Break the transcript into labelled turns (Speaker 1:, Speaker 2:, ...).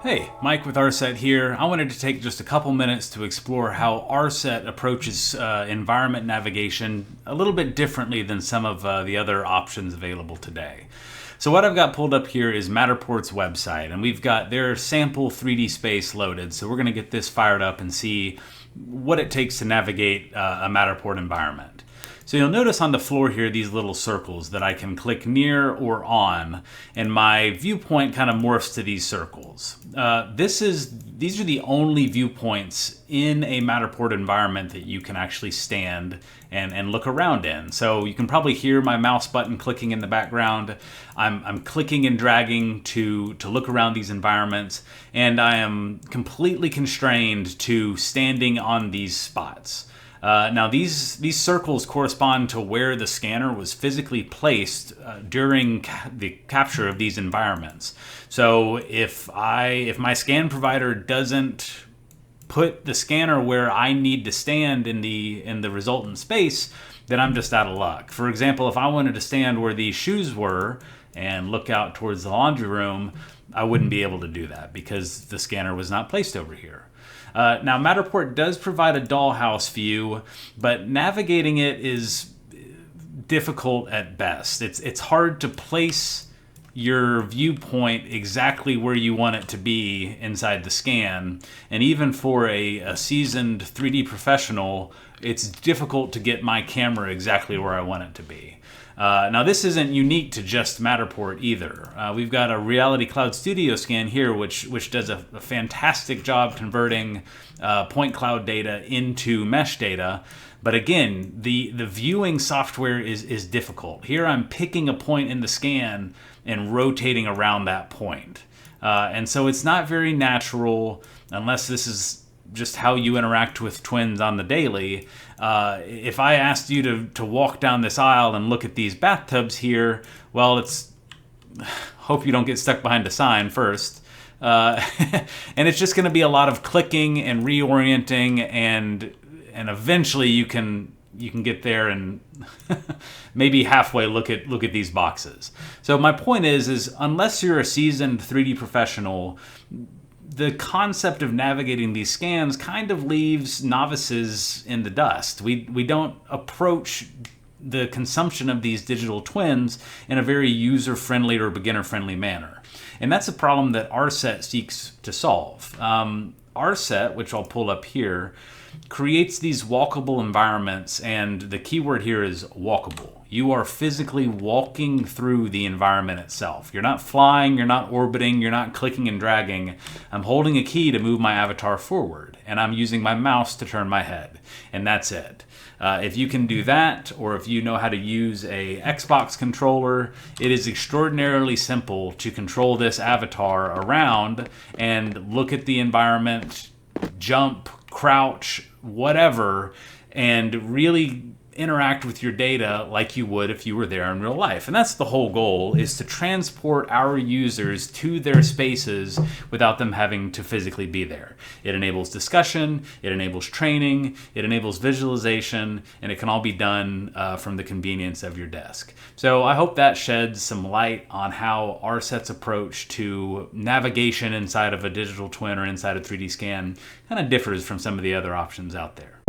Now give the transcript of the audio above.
Speaker 1: Hey, Mike with RSET here. I wanted to take just a couple minutes to explore how RSET approaches environment navigation a little bit differently than some of the other options available today. So what I've got pulled up here is Matterport's website, and we've got their sample 3D space loaded. So we're going to get this fired up and see what it takes to navigate a Matterport environment. So you'll notice on the floor here these little circles that I can click near or on, and my viewpoint kind of morphs to these circles. These are the only viewpoints in a Matterport environment that you can actually stand and look around in. So you can probably hear my mouse button clicking in the background. I'm clicking and dragging to look around these environments, and I am completely constrained to standing on these spots. Now these circles correspond to where the scanner was physically placed during the capture of these environments. So if my scan provider doesn't put the scanner where I need to stand in the resultant space, then I'm just out of luck. For example, if I wanted to stand where these shoes were and look out towards the laundry room, I wouldn't be able to do that because the scanner was not placed over here. Now, Matterport does provide a dollhouse view, but navigating it is difficult at best. It's hard to place your viewpoint exactly where you want it to be inside the scan, and even for a seasoned 3D professional, it's difficult to get my camera exactly where I want it to be. Now this isn't unique to just Matterport either. We've got a Reality Cloud Studio scan here which does a fantastic job converting point cloud data into mesh data. But again, the viewing software is difficult. Here I'm picking a point in the scan and rotating around that point. And so it's not very natural unless this is just how you interact with twins on the daily. If I asked you to walk down this aisle and look at these bathtubs here, well, hope you don't get stuck behind a sign first. And it's just going to be a lot of clicking and reorienting, and eventually you can get there and maybe halfway look at these boxes. So my point is unless you're a seasoned 3D professional, the concept of navigating these scans kind of leaves novices in the dust. We don't approach the consumption of these digital twins in a very user-friendly or beginner-friendly manner. And that's a problem that RSET seeks to solve. RSET, which I'll pull up here, creates these walkable environments, and the keyword here is walkable. You are physically walking through the environment itself. You're not flying, you're not orbiting, you're not clicking and dragging. I'm holding a key to move my avatar forward, and I'm using my mouse to turn my head, and that's it. If you can do that, or if you know how to use a Xbox controller, it is extraordinarily simple to control this avatar around and look at the environment, jump, crouch, whatever, and really interact with your data like you would if you were there in real life. And that's the whole goal, is to transport our users to their spaces without them having to physically be there. It enables discussion, it enables training, it enables visualization, and it can all be done from the convenience of your desk. So I hope that sheds some light on how RSET's approach to navigation inside of a digital twin or inside a 3D scan kind of differs from some of the other options out there.